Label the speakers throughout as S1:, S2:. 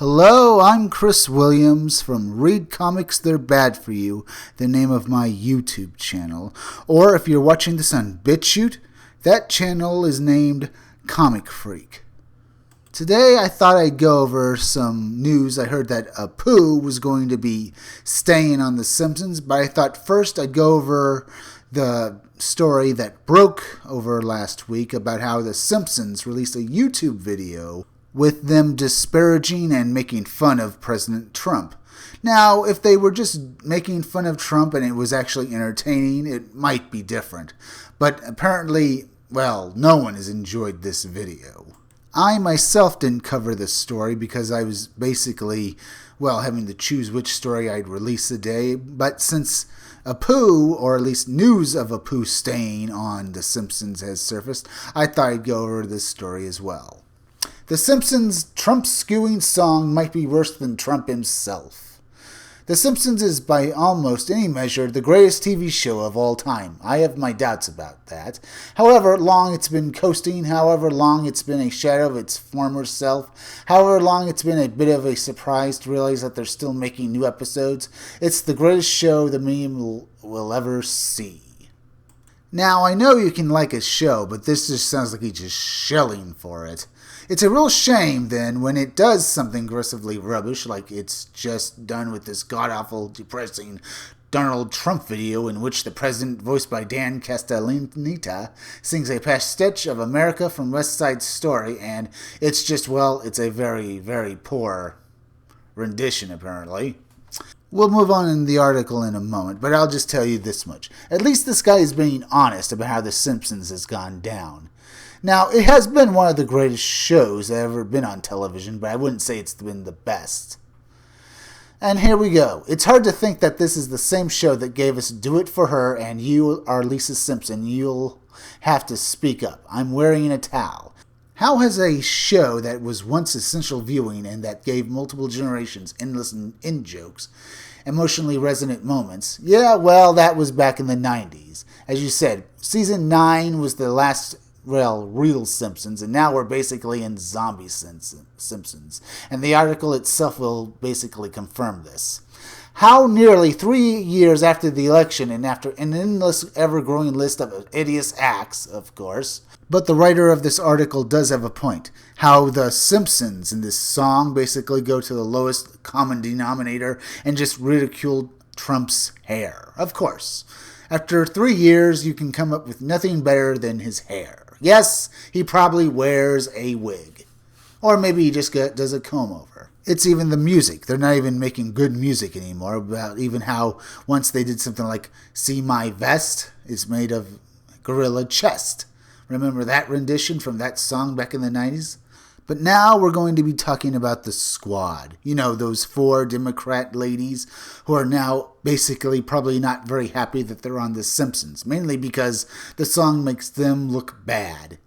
S1: Hello, I'm Chris Williams from Read Comics They're Bad For You, the name of my YouTube channel. Or if you're watching this on BitChute, that channel is named Comic Freak. Today I thought I'd go over some news. I heard that Apu was going to be staying on The Simpsons, but I thought first I'd go over the story that broke over last week about how The Simpsons released a YouTube video with them disparaging and making fun of President Trump. Now, if they were just making fun of Trump and it was actually entertaining, it might be different. But apparently, no one has enjoyed this video. I myself didn't cover this story because I was basically, having to choose which story I'd release a day. But since Apu, or at least news of Apu staying on The Simpsons has surfaced, I thought I'd go over this story as well. The Simpsons' Trump-skewing song might be worse than Trump himself. The Simpsons is, by almost any measure, the greatest TV show of all time. I have my doubts about that. However long it's been coasting, however long it's been a shadow of its former self, however long it's been a bit of a surprise to realize that they're still making new episodes, it's the greatest show the medium will ever see. Now, I know you can like a show, but this just sounds like he's just shilling for it. It's a real shame, then, when it does something aggressively rubbish, like it's just done with this god-awful, depressing Donald Trump video in which the president, voiced by Dan Castellaneta, sings a pastiche of America from West Side Story, and it's just, it's a very, very poor rendition, apparently. We'll move on in the article in a moment, but I'll just tell you this much. At least this guy is being honest about how The Simpsons has gone down. Now, it has been one of the greatest shows that ever been on television, but I wouldn't say it's been the best. And here we go. It's hard to think that this is the same show that gave us Do It For Her and You Are Lisa Simpson. You'll have to speak up. I'm wearing a towel. How has a show that was once essential viewing and that gave multiple generations endless in-jokes, emotionally resonant moments, that was back in the 90s. As you said, Season 9 was the last real Simpsons, and now we're basically in zombie Simpsons. And the article itself will basically confirm this. How nearly 3 years after the election and after an endless, ever-growing list of hideous acts, of course, but the writer of this article does have a point. How the Simpsons in this song basically go to the lowest common denominator and just ridicule Trump's hair. Of course. After 3 years, you can come up with nothing better than his hair. Yes, he probably wears a wig. Or maybe he just does a comb over. It's even the music. They're not even making good music anymore. About even how once they did something like See My Vest, it's made of gorilla chest. Remember that rendition from that song back in the 90s? But now we're going to be talking about the squad. You know, those 4 Democrat ladies who are now basically probably not very happy that they're on The Simpsons, mainly because the song makes them look bad.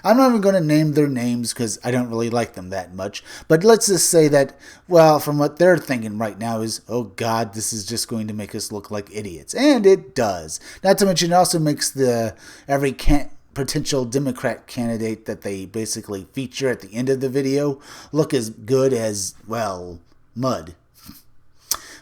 S1: I'm not even going to name their names because I don't really like them that much. But let's just say that, from what they're thinking right now is, oh God, this is just going to make us look like idiots. And it does. Not to mention it also makes every potential Democrat candidate that they basically feature at the end of the video look as good as, mud.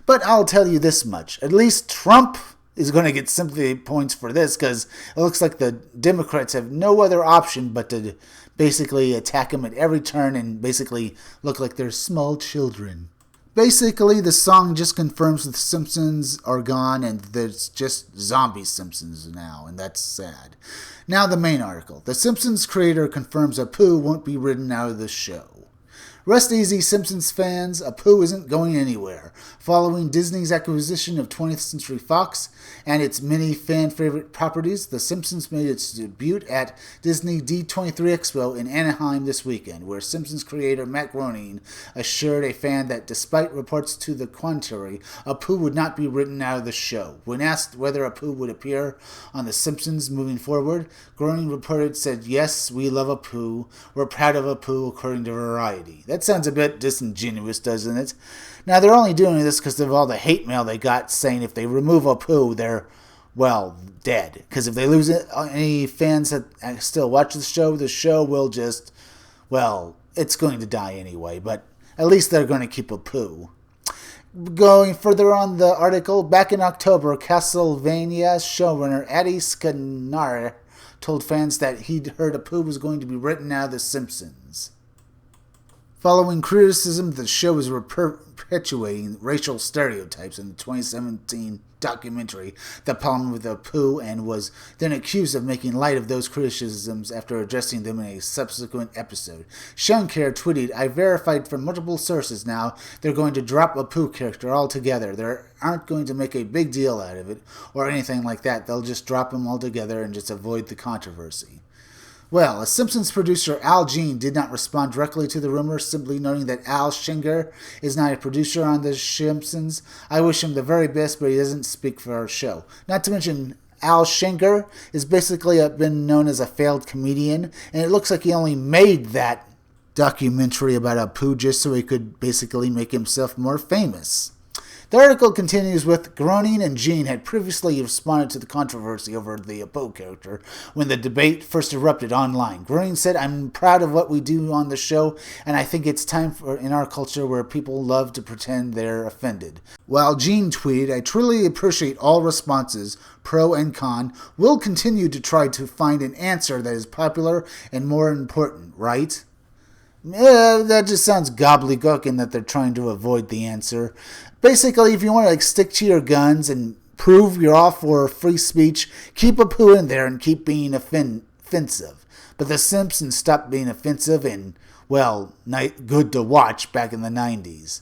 S1: But I'll tell you this much. At least Trump is going to get sympathy points for this because it looks like the Democrats have no other option but to basically attack him at every turn and basically look like they're small children. Basically, the song just confirms the Simpsons are gone and there's just zombie Simpsons now, and that's sad. Now the main article. The Simpsons creator confirms Apu won't be written out of the show. Rest easy, Simpsons fans, Apu isn't going anywhere. Following Disney's acquisition of 20th Century Fox and its many fan-favorite properties, The Simpsons made its debut at Disney D23 Expo in Anaheim this weekend, where Simpsons creator Matt Groening assured a fan that despite reports to the contrary, Apu would not be written out of the show. When asked whether Apu would appear on The Simpsons moving forward, Groening said, "Yes, we love Apu. We're proud of Apu," according to Variety. That sounds a bit disingenuous, doesn't it? Now, they're only doing this because of all the hate mail they got saying if they remove Apu, they're, dead. Because if they lose any fans that still watch the show will just, it's going to die anyway. But At least they're going to keep Apu. Going further on the article, back in October, Castlevania showrunner Eddie Scanare told fans that he'd heard Apu was going to be written out of The Simpsons. Following criticism, the show was perpetuating racial stereotypes in the 2017 documentary The Problem with Apu, and was then accused of making light of those criticisms after addressing them in a subsequent episode. Shankar tweeted, "I verified from multiple sources now they're going to drop Apu character altogether. They aren't going to make a big deal out of it or anything like that. They'll just drop him altogether and just avoid the controversy." Well, a Simpsons producer, Al Jean, did not respond directly to the rumor, simply noting that Al Schinger is not a producer on The Simpsons. "I wish him the very best, but he doesn't speak for our show." Not to mention, Al Schinger is basically been known as a failed comedian, and it looks like he only made that documentary about Apu just so he could basically make himself more famous. The article continues with, Groening and Jean had previously responded to the controversy over the Apu character when the debate first erupted online. Groening said, "I'm proud of what we do on the show, and I think it's time for in our culture where people love to pretend they're offended." While Jean tweeted, "I truly appreciate all responses, pro and con. We'll continue to try to find an answer that is popular and more important, right?" That just sounds gobbledygook in that they're trying to avoid the answer. Basically, if you want to stick to your guns and prove you're all for free speech, keep Apu in there and keep being offensive. But The Simpsons stopped being offensive and, well, good to watch back in the 90s.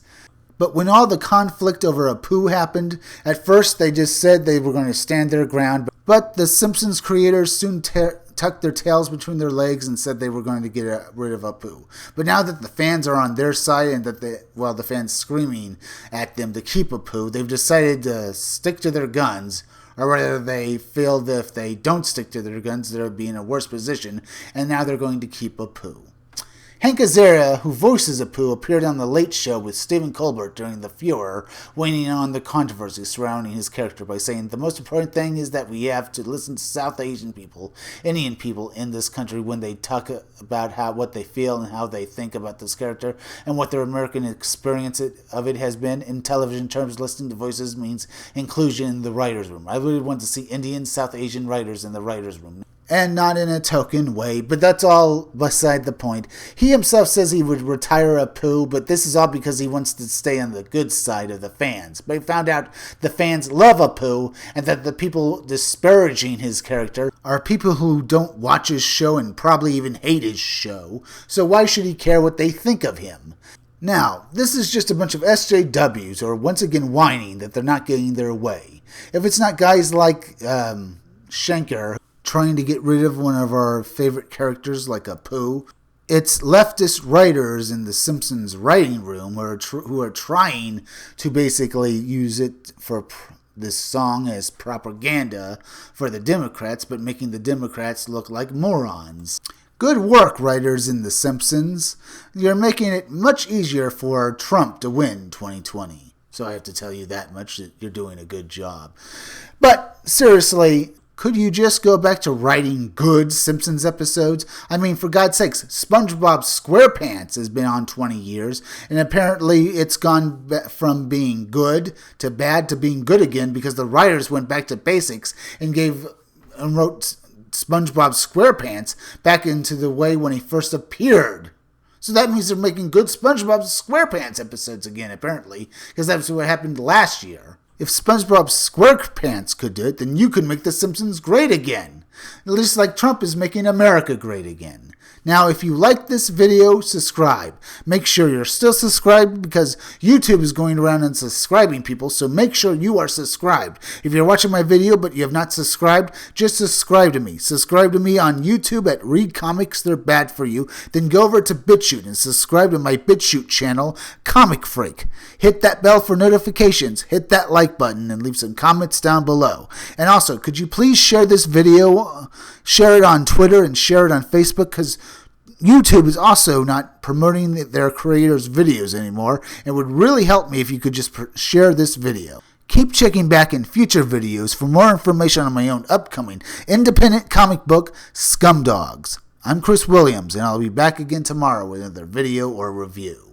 S1: But when all the conflict over Apu happened, at first they just said they were going to stand their ground. But the Simpsons creators soon tucked their tails between their legs and said they were going to get rid of Apu. But now that the fans are on their side and that the fans screaming at them to keep Apu, they've decided to stick to their guns. Or rather, they feel that if they don't stick to their guns, they'll be in a worse position, and now they're going to keep Apu. Hank Azaria, who voices Apu, appeared on The Late Show with Stephen Colbert during the furor, weighing on the controversy surrounding his character by saying, "The most important thing is that we have to listen to South Asian people, Indian people in this country when they talk about what they feel and how they think about this character and what their American experience of it has been. In television terms, listening to voices means inclusion in the writer's room. I really want to see Indian, South Asian writers in the writer's room." And not in a token way, but that's all beside the point. He himself says he would retire Apu, but this is all because he wants to stay on the good side of the fans. But he found out the fans love Apu, and that the people disparaging his character are people who don't watch his show and probably even hate his show, so why should he care what they think of him? Now, this is just a bunch of SJWs, or once again whining that they're not getting their way. If it's not guys like Shankar trying to get rid of one of our favorite characters like Apu, it's leftist writers in the Simpsons writing room who are trying to basically use it for this song as propaganda for the Democrats, but making the Democrats look like morons. Good work, writers in the Simpsons. You're making it much easier for Trump to win 2020. So I have to tell you that much, that you're doing a good job. But seriously, could you just go back to writing good Simpsons episodes? I mean, for God's sakes, SpongeBob SquarePants has been on 20 years, and apparently it's gone from being good to bad to being good again because the writers went back to basics and wrote SpongeBob SquarePants back into the way when he first appeared. So that means they're making good SpongeBob SquarePants episodes again, apparently, because that's what happened last year. If SpongeBob SquarePants could do it, then you could make The Simpsons great again. At least like Trump is making America great again. Now, if you like this video, subscribe. Make sure you're still subscribed because YouTube is going around and subscribing people, so make sure you are subscribed. If you're watching my video but you have not subscribed, just subscribe to me. Subscribe to me on YouTube at Read Comics They're Bad For You. Then go over to BitChute and subscribe to my BitChute channel, Comic Freak. Hit that bell for notifications, hit that like button, and leave some comments down below. And also, could you please share this video, share it on Twitter, and share it on Facebook, because YouTube is also not promoting their creators' videos anymore, and would really help me if you could just share this video. Keep checking back in future videos for more information on my own upcoming independent comic book, Scumdogs. I'm Chris Williams, and I'll be back again tomorrow with another video or review.